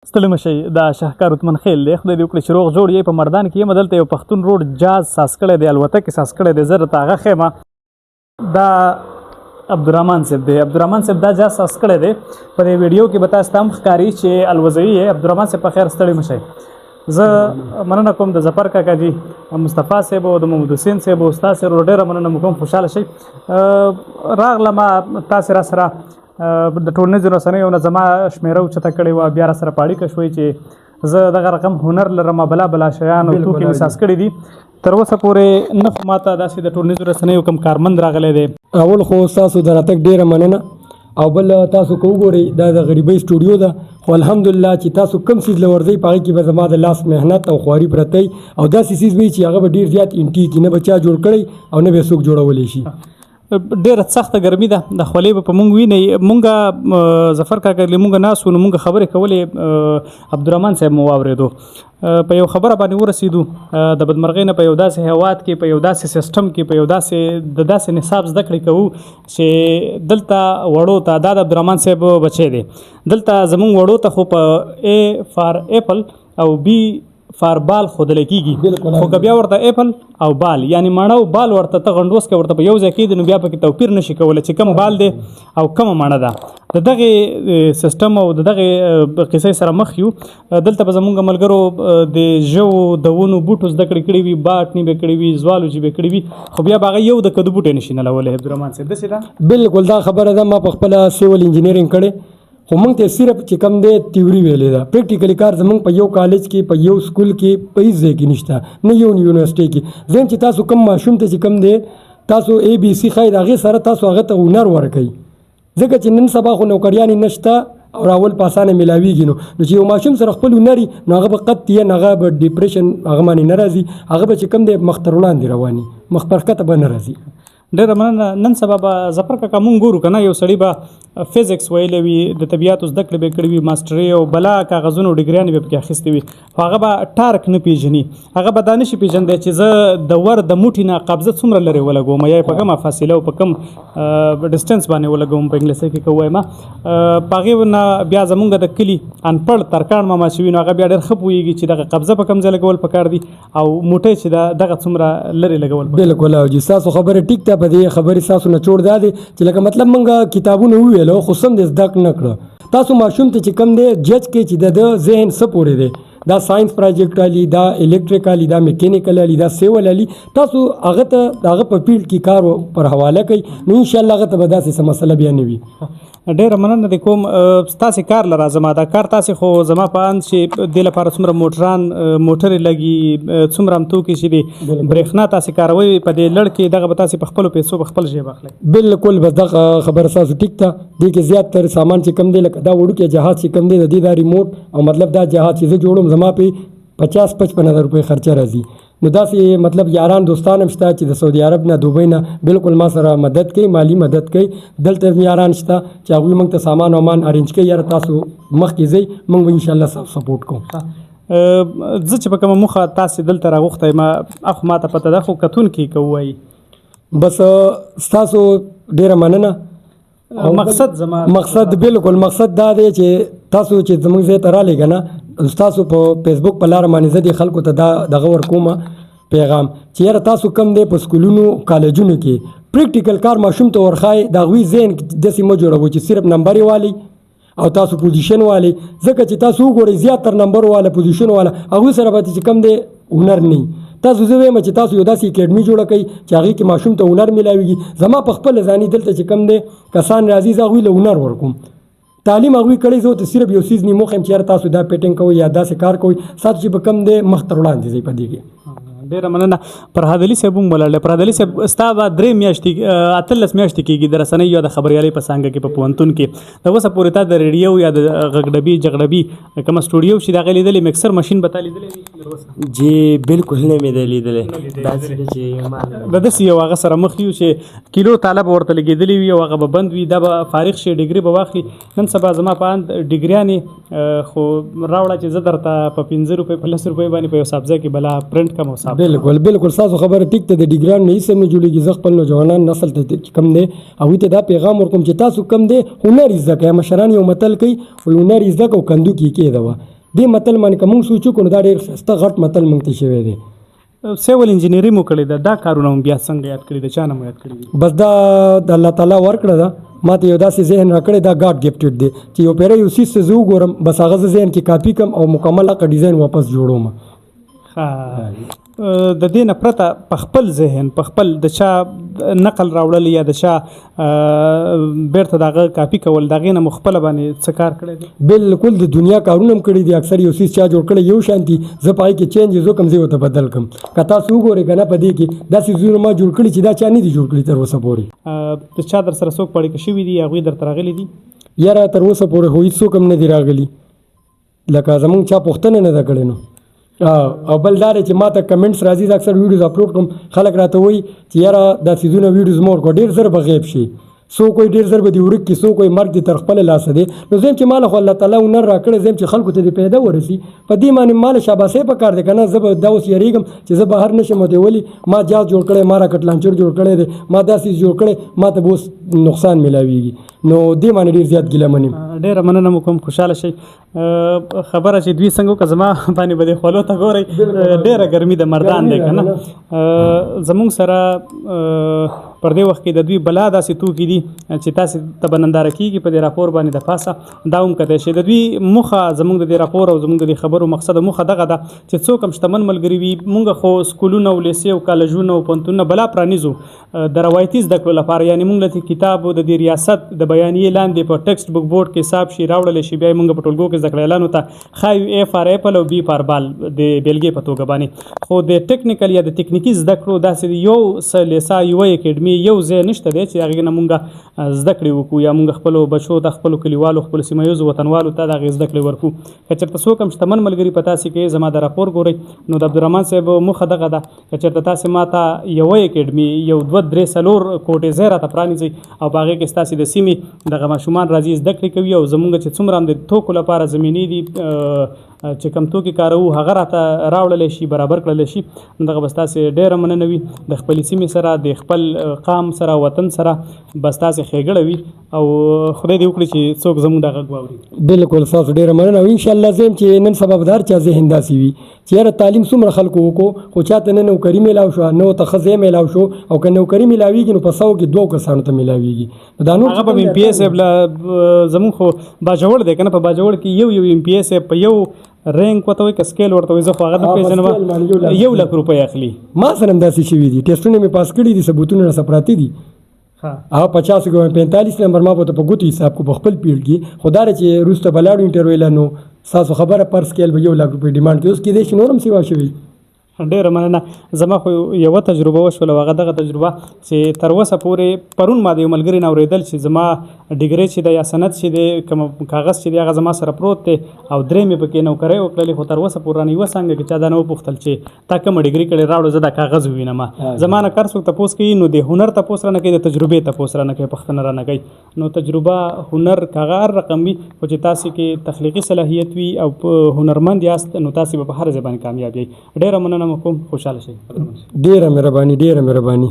ستړي مشئ دا شهکار عثمان خیل دی خدای دې وکړي چې روغ جوړ یې په مردان کې یم دلته یو پښتون روډ جاز ساز کړی دی الوتکې ساز کړی دی زه راته هغه ښیم دا عبدالرحمن صاحب دی عبدالرحمن صاحب دا جاز ساز کړی دی په دې ویډیو کې به تاسو ته هم ښکاري چې الوزوي یې عبدالرحمن صاحب په خیر ستړي مشئ زه مننه کوم د ظفر کاکا جي مصطفی صاحب او د محمد حسین صاحب او استاد صاحب ډېره مننه مو کوم خوشحاله شئ راغلم تاسې را سره د ټولنیزو رسنیو نه زما شمېره اوچته کړې وه بیا را سره په اړیکه شوئ چې زه دغه رقم هنر لرم بلا شیان او توکي مې ساز کړي دي تر اوسه پورې نه خو ماته داسې د ټولنیزو رسنیو کوم کارمند راغلی دی اول خو ستاسو د راتګ ډېره مننه او بل تاسو که وګورئ دا د غریبۍ سټوډیو ده خو الحمدلله چې تاسو کوم څیز له ورځئ په هغې کې به زما د لاس محنت او خواري پرته او داسې څیز وي چې هغه به ډېر زیات انټیک نه به چا جوړ کړی او نه به یې څوک جوړولی شي ډېره سخته ګرمي ده د خولې به په مونږ وینئ مونږ ظفر کاکا له مونږ ناست وو نو مونږ خبرې کولې عبدالرحمن صاحب مو واورېدو په یو خبره باندې ورسېدو د بدمرغۍ نه په یو داسې هیواد کې په یو داسې سیسټم کې په یو داسې نصاب زده کړې کوو چې دلته وړو ته دا د عبدالرحمن صاحب بچی دی دلته زمونږ وړو ته خو په A فار ایپل او B فار بال ښودلی کېږي خو که بیا ورته ایپل او بال یعنی مڼه او بال ورته ته غنډوس کې ورته په یو ځای کېږي نو بیا پکې توپیر نشي کولی چې کوم بال دی او کومه مڼه ده د دغې سیسټم او د دغې قصې سره مخ یو دلته به زمونږ ملګرو د ژوو د ونو بوټو زده کړې کړي وي باټني به کړي وي زوالوجي به کړي وي خو بیا به هغه یو د کدو بوټی نشي نلولی عبدالرحمن صاحب داسې ده بالکل دا خبره ده ما په خپله سیول انجینرینګ کړی خو موږ ته صرف چې کوم دی تیوري ویلې ده پریکټیکلي کار زموږ په یو کالج کې په یو سکول کې په هېڅ ځای کې نشته نه یو یونیورسټۍ کې زم چې تاسو کوم ماشوم ته چې کوم دی تاسو ABC ښایي د هغې سره تاسو هغه ته هنر ورکوئ ځکه چې نن سبا خو نوکریانې نشته او راول په اسانه میلاویږي نو چې یو ماشوم سره خپل هنر نو هغه به قطعاً هغه به ډیپریشن هغه باندې نه راځي هغه به چې کوم دی مخ تر وړاندې رواني مخ پر ښکته به نه راځي ډېره مننه نن سبا به ظفر کاکا مونږ ګورو که نه یو سړي به فزیکس ویلی وي د طبیعاتو زده کړې به یې کړي وي ماسټرۍ او بلا کاغذونه او ډګریانې به پکې اخیستې وي خو هغه به ټارک نه پیژني هغه به دا نشي پیژندی چې زه د ور د موټي نه قبضه څومره لرې ولګوم یا یې په کومه فاصله او په کوم ډسټنس باندې ولګوم په انګلیسي کې که ووایم په هغې نه بیا زمونږ د کلي انپړ ترکاڼ ماما چې وي نو هغه بیا ډېر ښه پوهېږي چې دغه قبضه په کوم ځای لګول پکار دي او موټی چې دغه څومره لرې لګول بالکل او جي ستاسو خبره ټیک ده په دې خبرې ستاسو نه چوړ دا دی چې لکه مطلب موږ کتابونه وویلو خو سم دې زده نه کړه تاسو ماشوم ته چې کوم دی جج کې چې د ذهن څه پورې دی دا ساينس پروجیکټ علي دا الکتریکل دا میکینیکل علي دا سیول علي تاسو هغه ته هغه په فیلډ کې کار پر حواله کوي نو ان شاء الله هغه ته به داسې مسله بیا نه وي ډېره مننه د کوم ستاسې کار له راځم دا کار تاسې خو زما په اند چې دې لپاره څومره موټرې لګي څومره هم توکي چې دي برېښنا تاسې کاروئ په دې لړ کې دغه به تاسې په خپلو پیسو په خپل ژبه اخلئ بالکل بس دغه خبره ستاسو ټیک ده دې کې زیات تر سامان چې کم دی لکه دا وړوکی جهاز چې کم دی د دې دا ریموټ او مطلب دا جهاز چې زه جوړم زما پې 50-55 هزار روپۍ خرچه راځي نو داسې مطلب یاران دوستان هم شته چې د سعودي عرب نه دوبۍ نه بالکل ما سره مدد کوي مالی مدد کوي دلته یاران شته چې هغوی موږ ته سامان وامان ارینج کوي یاره تاسو مخکې ځئ موږ به انشاءالله سپورټ کوو زه چې په کومه موخه تاسې دلته راغوښتی یم اخو ما ته پته ده خو کتونکي که ووایي بس ستاسو ډېره مننه مقصد بالکل مقصد دا دی چې تاسو چې زموږ ځای ته رالی که نه ستاسو په فیسبوک په لاره باندې زه دې خلکو ته دا دغه ورکومه پیغام چې یاره تاسو کم دی په سکولونو کالجونو کې پریکټیکل کار ماشوم ته ورښایي د هغوی ذهن داسې مه جوړوئ چې صرف نمبر یې والی او تاسو پوزیشن والی ځکه چې تاسو وګورئ زیات تر نمبر والا پوزیشن والا هغوی سره به چې کم دی هنر نه تاسو زه وایم چې تاسو یو داسې اکیډمي جوړه کړئ چې هغې کې ماشوم ته هنر میلاویږي زما په خپل ځاني دلته چې کم دی کسان راځي زه هغوی له هنر ورکوم تعلیم هغوی کړی زه ورته صرف یو څیز نیمو ښیم چې یاره تاسو دا پیټنګ کوئ یا داسې کار کوئ ستاسو چې به کم دی مخ تر وړاندې ځئ په دې کې ډېره مننه فرهاد علي صاحب هم ولاړ فرهاد علي صاحب ستا به 3 میاشتې 18 میاشتې کېږي د رسنیو یا د خبریالۍ په څانګه کې په پوهنتون کې د اوسه پورې تا د ریډیو یا د غږډبي جغډبي کومه سټوډیو چې د هغې لیدلې مکسر مشین به تا لیدلی وي جی بالکل نه مې دی لیدلی داسې ده چې د داسې یو هغه سره مخ یو چې کیلو تاله به ورته لګېدلی وي او هغه به بند وي دا به فارغ شي ډګري به واخلي نن سبا زما په اند ډګریانې خو راوړه چې زه درته په 15 روپۍ په 10 روپۍ باندې په یو صابځه کې بلا پرنټ کوم او صاحب بالکل تاسو خبره ټیک ته د ډیګران نه هیڅ نه جوړیږي زه خپل نوجوانان نسل ته کم دی هغوی ته دا پیغام ورکوم چې تاسو کم دی هنر زده کړئ مشران یو متل کوي هنر زده کړه او کندو کې کېږده وه دې متل باندې که موږ سوچ وکړو نو دا ډېر ښایسته غټ متل موږ ته شوی دی. سیول انجینری مو کړې ده، دا کارونه هم بیا څنګه یاد کړي، د چا نه مو یاد کړي دي؟ بس دا د الله تعالی ورکړه ده ما ته یو داسې ذهن راکړی دا ګاډ ګفټډ دی چې یو پیره یو څیز ته زه وګورم بس هغه زه ذهن کې کاپي کړم او مکمل هغه ډیزاین واپس جوړوم. د دې نه پرته په خپل ذهن په خپل د چا نقل راوړل یا د چا بیرته دغه کاپي کول دغې نه مو خپله باندې څه کار کړی دی؟ بالکل د دنیا کارونه هم کړي دي. اکثر یو څیز چا جوړ کړی یو شان دي زه په هغې کې چینجز وکړم زه ورته بدل کړم. که تاسو وګورئ که نه په دې کې داسې څیزونه ما جوړ کړي چې دا چا نه دي جوړ کړي تر اوسه پورې. د چا در سره څوک پړیکه شوي دي هغوی درته راغلي دي؟ یاره تر اوسه پورې خو هېڅوک هم نه دي راغلي، لکه زمونږ چا پوښتنه نه ده کړې نو. او بل دا دی چې ما ته کمنټس راځي زه اکثر ویډیوز اپلوډ کوم خلک راته وایي چې یاره دا څیزونه ویډیوز مه ورکوه ډېر زر به غیب شي، څوک وایي ډېر زر به دې ورک کړي، څوک وایي مرګ دې تر خپله لاسه دی. نو زه یم چې ماله خو الله تعالی هنر راکړی زه یم چې خلکو ته دې پیدا ورسي په دې باندې ماله شاباسۍ پکار دی که نه. زه به دا اوس یېرېږم چې زه بهر نشم ورته ولي ما جاز جوړ کړی ما راکټ لانچر جوړ کړی دی ما دا څیز جوړ کړی ما ته به اوس نقصان میلاویږي. نو دې باندې ډېر زیات ګیله من یم. ډېره مننه مو کوم، خوشحاله شئ. خبره چې دوی څنګه وکړه زما باندې به دې خولو ته ګورئ ډېره ګرمي د مردان دی که نه. زمونږ سره پر دې وخت کې د دوی بلا داسې توکي دي چې تاسې ته به ننداره کېږي په دې راپور باندې د پاسه دا هم کتلی شي. د دوی موخه زمونږ د دې راپور او زمونږ د دې خبرو مقصد موخه دغه ده چې څوک هم شتمن ملګري وي مونږ خو سکولونه او لیسې او کالجونه او پوهنتونونه بلا پرانیزو د روایتي زده کړو لپاره. یعنې مونږ له کتاب د دې ریاست د بیانیې لاندې په ټکسټ بک بورډ کې حساب شي راوړلی شي بیا یې مونږ په ټولګو کې زده کړیالانو ته ښایو A فار ایپل او B فار بال د بیلګې په توګه باندې. خو د ټیکنیکل یا د تکنیکي زده کړو داسې یو څه لیسا یوه اکیډمي یو ځای نشته دی چې هغې نه مونږ زده کړې وکړو یا مونږ خپلو بچو ته خپلو کلیوالو خپلو سیمه ییزو وطنوالو ته د هغې زده کړې ورکړو. که چېرته څوک هم شتمن ملګري په تاسې کې زما د راپور ګورئ نو د عبدالرحمن صاحب موخه دغه ده که چېرته تاسې ما ته یوه اکیډمي یو 2 3 4 کوټې ځای راته پرانیځئ او په هغې کې ستاسې د سیمې دغه ماشومان راځي زده کړې کوي او زمونږ چې څومره هم د توکو لپاره زمینې دي چې کوم توکي کاروو هغه راته راوړلی شي برابر کړلی شي. دغه به ستاسې ډېره مننه وي د خپلې سیمې سره د خپل قام سره وطن سره به ستاسې ښېګړه وي او خدای دې وکړي چې څوک زموږ دا غږ واوري. بالکل ستاسو ډېره مننه او انشاءالله زه یم چې نن سبا به د هر چا ذهن داسې وي چې یاره تعلیم څومره خلکو وکړو خو چاته نه نوکري میلاو شوه نه ورته ښه ځای میلاو شو او که نوکري میلاویږي نو په 100 کې 2 کسانو ته میلاویږي. دا نور هغه به ام پي ایس صاحب زموږ خو باجوړ دی که نه په باجوړ کې یو ام پي ایس صاحب په یو رینک ورته وایي که سکیل ورته وایي زه خو هغه نه پېژنم 1 لک روپۍ اخلي. ما سره هم داسې شوي دي ټیسټونه مې پاس کړي دي ثبوتونه راسره پراته دي. هغه 50 کې 45 نمبر ما به ته په ګوتو حساب کو په خپل پیډ کې خو دا چې وروسته به لاړو انټرویو لا نو ستاسو خبره پر سکیل به 1 لک روپۍ ډیمانډ کوي اوس کېدای شي نور هم سیوا شوي. ډېره مننه. زما خو یوه تجربه وشوله هغه دغه تجربه چې تر اوسه پورې پرون ما د یو ملګري نه اورېدل چې زما ډیګرۍ چې ده یا سند چې دی کوم کاغذ چې دی هغه زما سره پروت دی او 3 مې پکې نوکرۍ وکړلې خو تر اوسه پورې رانه یوه څانګه کې چا دا نه وپوښتل چې تا کومه ډیګري کړې راوړه زه دا کاغذ ووینم. زما نه کار څوک تپوس کوي نو د هنر تپوس رانه کوي د تجربې تپوس رانه کوي پوښتنه رانه کوي. نو تجربه هنر کاغه هر رقم وي خو چې تاسې کې تخلیقي صلاحیت وي او هنرمند یاست نو تاسې به په هر ځای باندې کامیاب یئ. ډېره مننه مو کوم، خوشحاله شئ. ډېره مهرباني ډېره مهرباني.